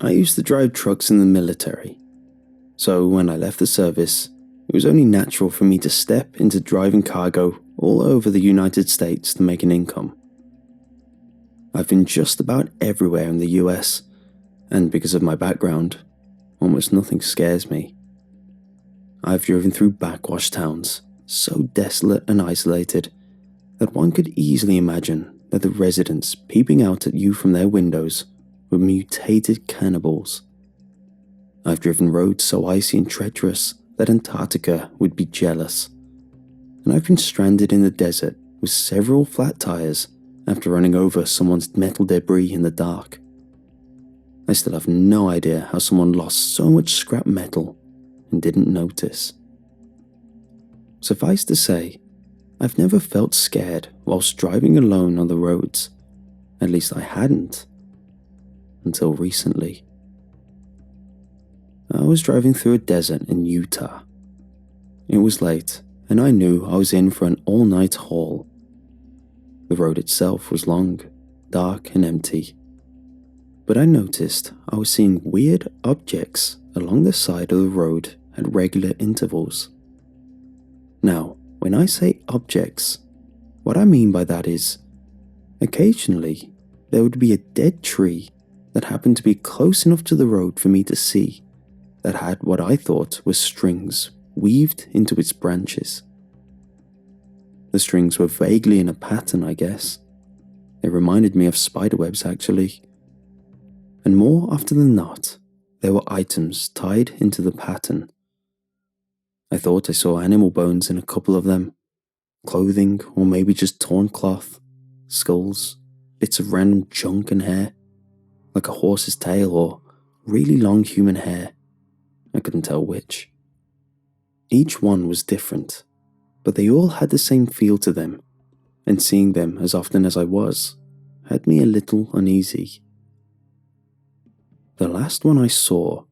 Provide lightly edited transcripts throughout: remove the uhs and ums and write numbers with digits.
I used to drive trucks in the military, so when I left the service, it was only natural for me to step into driving cargo all over the United States to make an income. I've been just about everywhere in the US, and because of my background, almost nothing scares me. I've driven through backwash towns, so desolate and isolated that one could easily imagine that the residents peeping out at you from their windows were mutated cannibals. I've driven roads so icy and treacherous that Antarctica would be jealous, and I've been stranded in the desert with several flat tires after running over someone's metal debris in the dark. I still have no idea how someone lost so much scrap metal and didn't notice. Suffice to say, I've never felt scared whilst driving alone on the roads. At least I hadn't. Until recently. I was driving through a desert in Utah. It was late, and I knew I was in for an all-night haul. The road itself was long, dark and empty. But I noticed I was seeing weird objects along the side of the road at regular intervals. Now, when I say objects, what I mean by that is, occasionally there would be a dead tree that happened to be close enough to the road for me to see, that had what I thought was strings weaved into its branches. The strings were vaguely in a pattern, I guess. They reminded me of spiderwebs, actually. And more often than not, there were items tied into the pattern. I thought I saw animal bones in a couple of them, clothing or maybe just torn cloth, skulls, bits of random junk and hair, like a horse's tail or really long human hair. I couldn't tell which. Each one was different, but they all had the same feel to them, and seeing them as often as I was had me a little uneasy. The last one I saw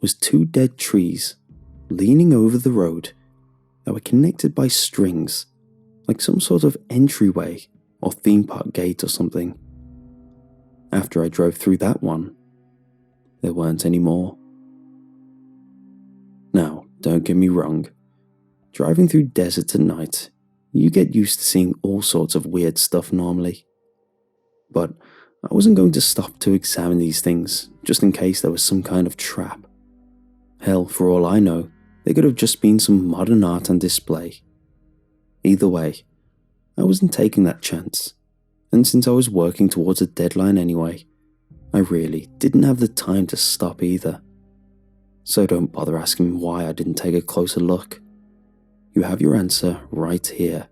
was two dead trees leaning over the road that were connected by strings, like some sort of entryway or theme park gate or something. After I drove through that one, there weren't any more. Now, don't get me wrong, driving through deserts at night, you get used to seeing all sorts of weird stuff normally. But I wasn't going to stop to examine these things just in case there was some kind of trap. Hell, for all I know, they could have just been some modern art on display. Either way, I wasn't taking that chance, and since I was working towards a deadline anyway, I really didn't have the time to stop either. So don't bother asking me why I didn't take a closer look. You have your answer right here.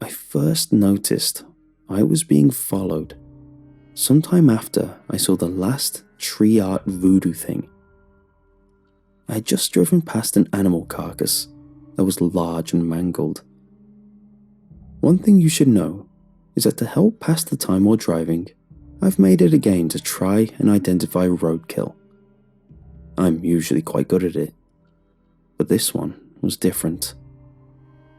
I first noticed I was being followed sometime after I saw the last tree art voodoo thing. I had just driven past an animal carcass that was large and mangled. One thing you should know is that to help pass the time while driving, I've made it a game to try and identify roadkill. I'm usually quite good at it, but this one was different.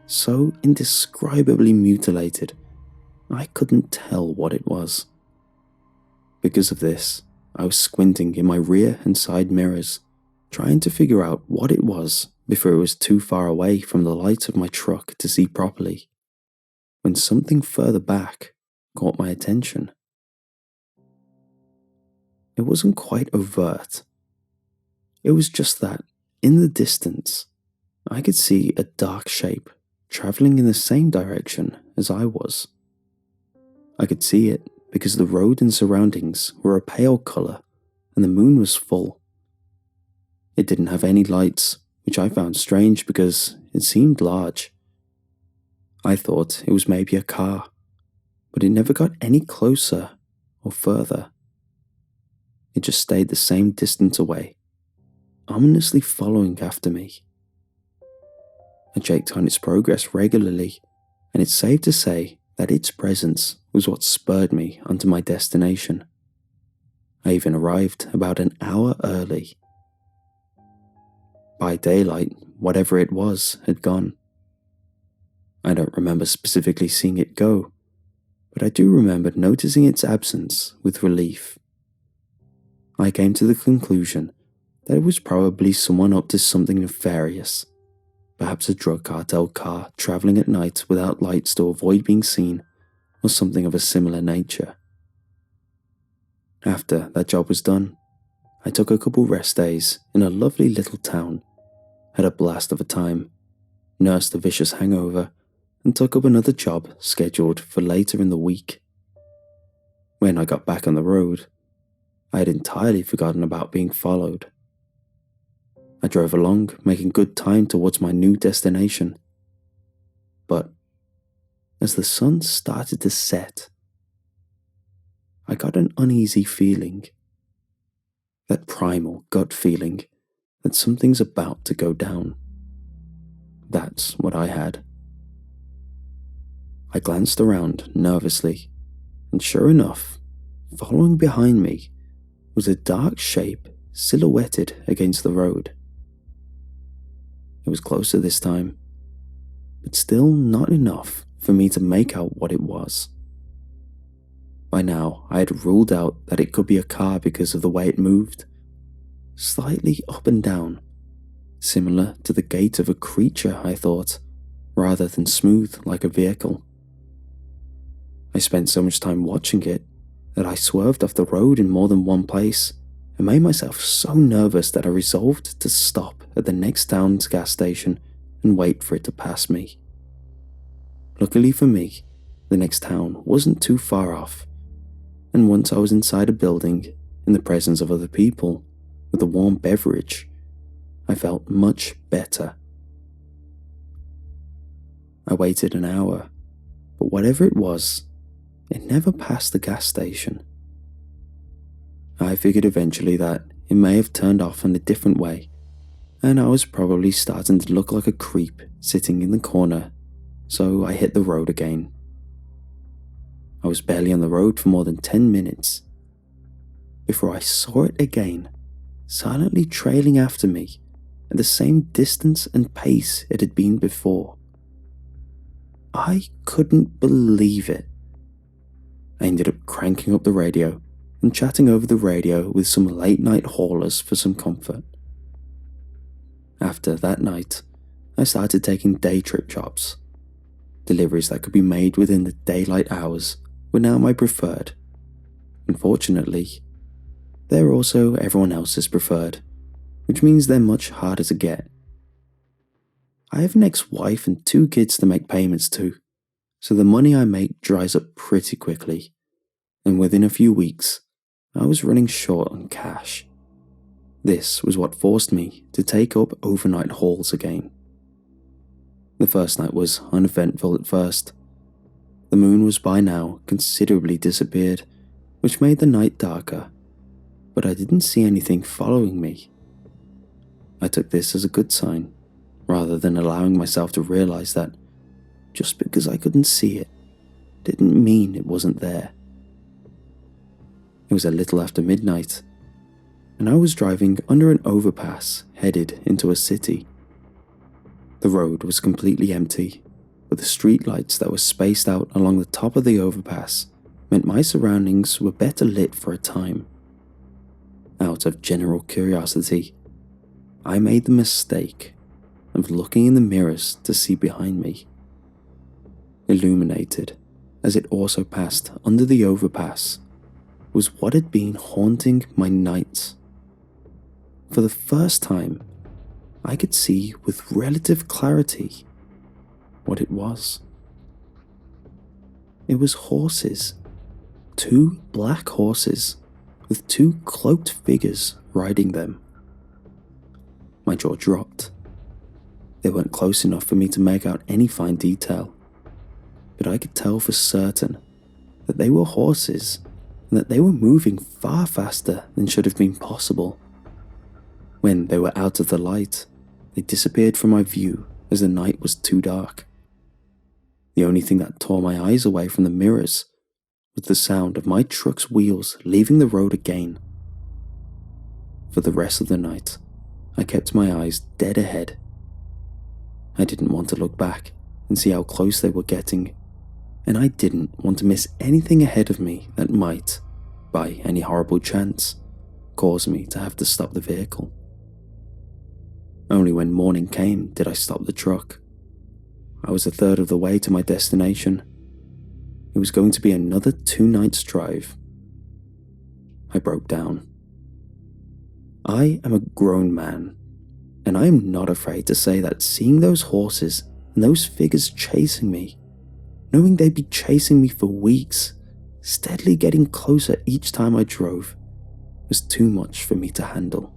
So indescribably mutilated, I couldn't tell what it was. Because of this, I was squinting in my rear and side mirrors, trying to figure out what it was before it was too far away from the lights of my truck to see properly, when something further back caught my attention. It wasn't quite overt. It was just that, in the distance, I could see a dark shape traveling in the same direction as I was. I could see it because the road and surroundings were a pale color and the moon was full. It didn't have any lights, which I found strange because it seemed large. I thought it was maybe a car, but it never got any closer or further. It just stayed the same distance away, ominously following after me. I checked on its progress regularly, and it's safe to say that its presence was what spurred me onto my destination. I even arrived about an hour early. By daylight, whatever it was had gone. I don't remember specifically seeing it go, but I do remember noticing its absence with relief. I came to the conclusion that it was probably someone up to something nefarious, perhaps a drug cartel car traveling at night without lights to avoid being seen, or something of a similar nature. After that job was done, I took a couple rest days in a lovely little town, had a blast of a time, nursed a vicious hangover, and took up another job scheduled for later in the week. When I got back on the road, I had entirely forgotten about being followed. I drove along, making good time towards my new destination. But as the sun started to set, I got an uneasy feeling. That primal gut feeling that something's about to go down. That's what I had. I glanced around nervously, and sure enough, following behind me was a dark shape silhouetted against the road. It was closer this time, but still not enough for me to make out what it was. By now, I had ruled out that it could be a car because of the way it moved, slightly up and down, similar to the gait of a creature, I thought, rather than smooth like a vehicle. I spent so much time watching it that I swerved off the road in more than one place and made myself so nervous that I resolved to stop at the next town's gas station and wait for it to pass me. Luckily for me, the next town wasn't too far off, and once I was inside a building, in the presence of other people, with a warm beverage, I felt much better. I waited an hour, but whatever it was, it never passed the gas station. I figured eventually that it may have turned off in a different way, and I was probably starting to look like a creep sitting in the corner, so I hit the road again. I was barely on the road for more than 10 minutes before I saw it again, silently trailing after me at the same distance and pace it had been before. I couldn't believe it. I ended up cranking up the radio and chatting over the radio with some late-night haulers for some comfort. After that night, I started taking day trip jobs. Deliveries that could be made within the daylight hours were now my preferred. Unfortunately, they're also everyone else's preferred, which means they're much harder to get. I have an ex-wife and 2 kids to make payments to, so the money I make dries up pretty quickly, and within a few weeks, I was running short on cash. This was what forced me to take up overnight hauls again. The first night was uneventful at first. The moon was by now considerably disappeared, which made the night darker, but I didn't see anything following me. I took this as a good sign, rather than allowing myself to realize that just because I couldn't see it didn't mean it wasn't there. It was a little after midnight, and I was driving under an overpass headed into a city. The road was completely empty, but the streetlights that were spaced out along the top of the overpass meant my surroundings were better lit for a time. Out of general curiosity, I made the mistake of looking in the mirrors to see behind me. Illuminated, as it also passed under the overpass, was what had been haunting my nights. For the first time, I could see with relative clarity what it was. It was horses. 2 black horses with 2 cloaked figures riding them. My jaw dropped. They weren't close enough for me to make out any fine detail, but I could tell for certain that they were horses and that they were moving far faster than should have been possible. When they were out of the light, they disappeared from my view as the night was too dark. The only thing that tore my eyes away from the mirrors was the sound of my truck's wheels leaving the road again. For the rest of the night, I kept my eyes dead ahead. I didn't want to look back and see how close they were getting. and I didn't want to miss anything ahead of me that might, by any horrible chance, cause me to have to stop the vehicle. Only when morning came did I stop the truck. I was a third of the way to my destination. It was going to be another 2 nights drive. I broke down. I am a grown man, and I am not afraid to say that seeing those horses and those figures chasing me, knowing they'd be chasing me for weeks, steadily getting closer each time I drove, was too much for me to handle.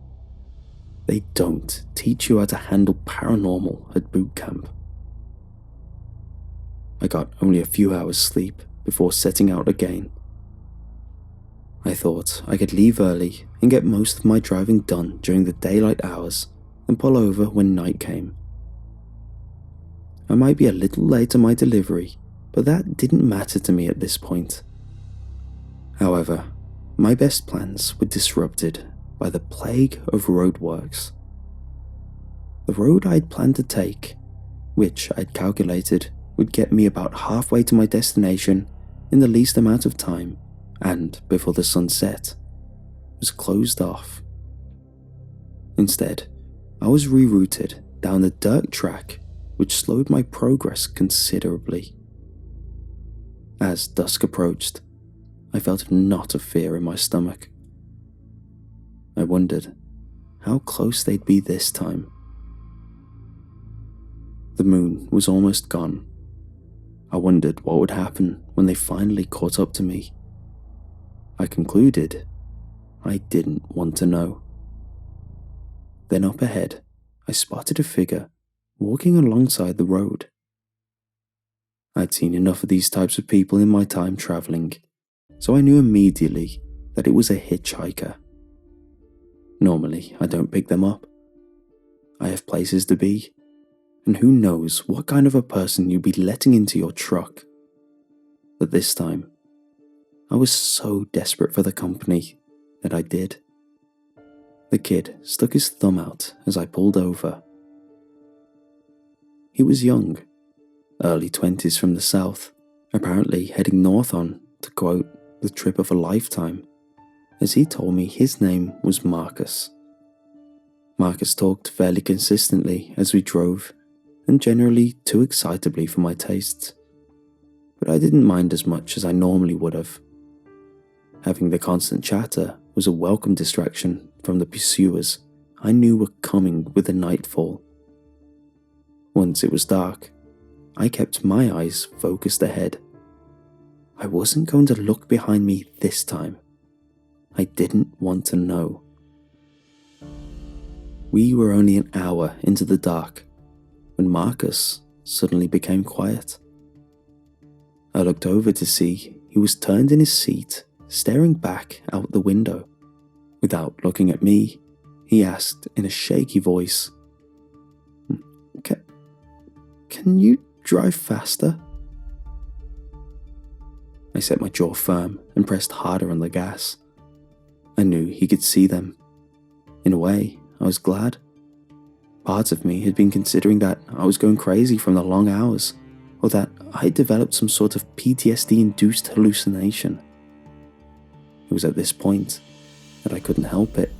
They don't teach you how to handle paranormal at boot camp. I got only a few hours sleep before setting out again. I thought I could leave early and get most of my driving done during the daylight hours and pull over when night came. I might be a little late on my delivery, but that didn't matter to me at this point. However, my best plans were disrupted by the plague of roadworks. The road I'd planned to take, which I'd calculated would get me about halfway to my destination in the least amount of time and before the sun set, was closed off. Instead, I was rerouted down the dirt track, which slowed my progress considerably. As dusk approached, I felt a knot of fear in my stomach. I wondered how close they'd be this time. The moon was almost gone. I wondered what would happen when they finally caught up to me. I concluded I didn't want to know. Then up ahead, I spotted a figure walking alongside the road. I'd seen enough of these types of people in my time traveling, so I knew immediately that it was a hitchhiker. Normally, I don't pick them up. I have places to be, and who knows what kind of a person you'd be letting into your truck. But this time, I was so desperate for the company that I did. The kid stuck his thumb out as I pulled over. He was young, early 20s from the south, apparently heading north on, to quote, the trip of a lifetime, as he told me his name was Marcus. Marcus talked fairly consistently as we drove, and generally too excitably for my tastes, but I didn't mind as much as I normally would have. Having the constant chatter was a welcome distraction from the pursuers I knew were coming with the nightfall. Once it was dark, I kept my eyes focused ahead. I wasn't going to look behind me this time. I didn't want to know. We were only an hour into the dark when Marcus suddenly became quiet. I looked over to see he was turned in his seat, staring back out the window. Without looking at me, he asked in a shaky voice, Can you drive faster? I set my jaw firm and pressed harder on the gas. I knew he could see them. In a way, I was glad. Parts of me had been considering that I was going crazy from the long hours, or that I had developed some sort of PTSD-induced hallucination. It was at this point that I couldn't help it.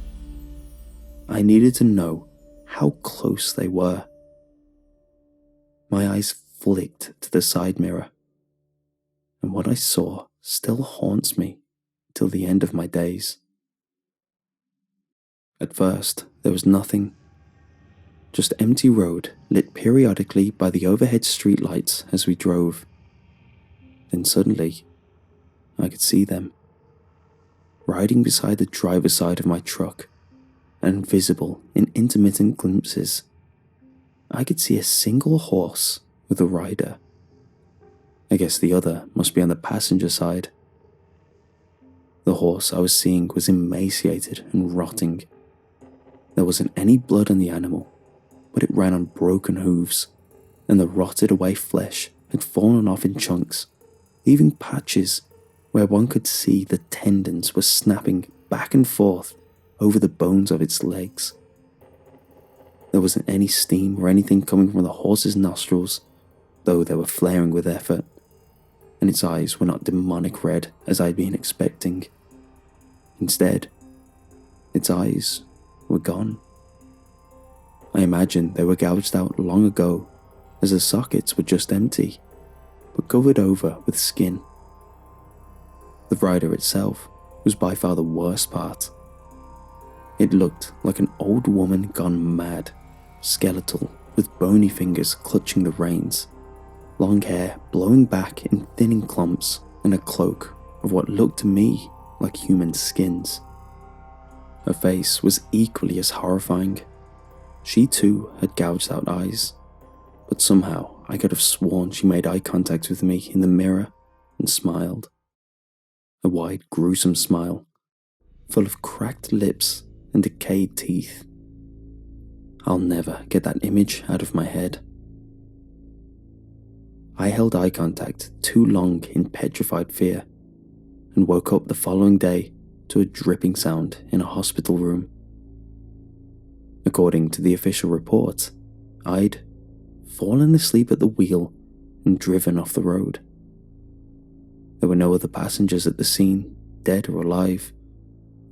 I needed to know how close they were. My eyes flicked to the side mirror, and what I saw still haunts me till the end of my days. At first, there was nothing. Just empty road lit periodically by the overhead streetlights as we drove. Then suddenly, I could see them. Riding beside the driver's side of my truck, and visible in intermittent glimpses, I could see a single horse with a rider. I guess the other must be on the passenger side. The horse I was seeing was emaciated and rotting. There wasn't any blood on the animal, but it ran on broken hooves, and the rotted away flesh had fallen off in chunks, leaving patches where one could see the tendons were snapping back and forth over the bones of its legs. There wasn't any steam or anything coming from the horse's nostrils, though they were flaring with effort. and its eyes were not demonic red as I'd been expecting. Instead, its eyes were gone. I imagined they were gouged out long ago, as the sockets were just empty, but covered over with skin. The rider itself was by far the worst part. It looked like an old woman gone mad, skeletal, with bony fingers clutching the reins, long hair blowing back in thinning clumps, and a cloak of what looked to me like human skins. Her face was equally as horrifying. She too had gouged out eyes, but somehow I could have sworn she made eye contact with me in the mirror and smiled. A wide, gruesome smile, full of cracked lips and decayed teeth. I'll never get that image out of my head. I held eye contact too long in petrified fear, and woke up the following day to a dripping sound in a hospital room. According to the official report, I'd fallen asleep at the wheel and driven off the road. There were no other passengers at the scene, dead or alive,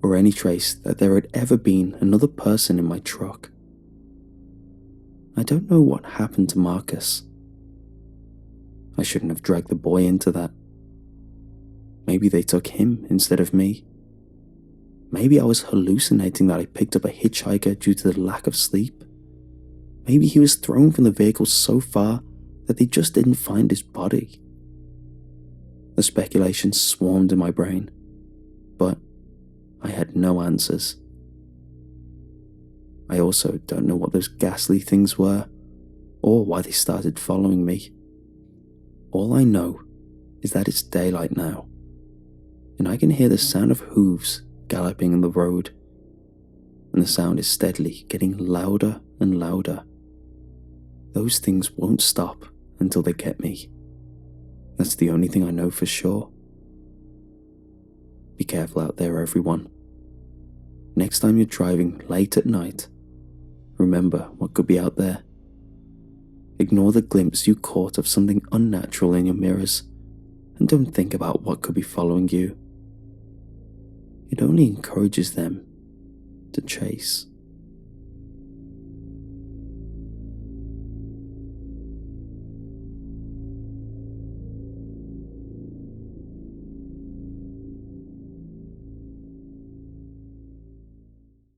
or any trace that there had ever been another person in my truck. I don't know what happened to Marcus. I shouldn't have dragged the boy into that. Maybe they took him instead of me. Maybe I was hallucinating that I picked up a hitchhiker due to the lack of sleep. Maybe he was thrown from the vehicle so far that they just didn't find his body. The speculation swarmed in my brain, but I had no answers. I also don't know what those ghastly things were, or why they started following me. All I know is that it's daylight now, and I can hear the sound of hooves galloping on the road, and the sound is steadily getting louder and louder. Those things won't stop until they get me. That's the only thing I know for sure. Be careful out there, everyone. Next time you're driving late at night, remember what could be out there. Ignore the glimpse you caught of something unnatural in your mirrors, and don't think about what could be following you. It only encourages them to chase.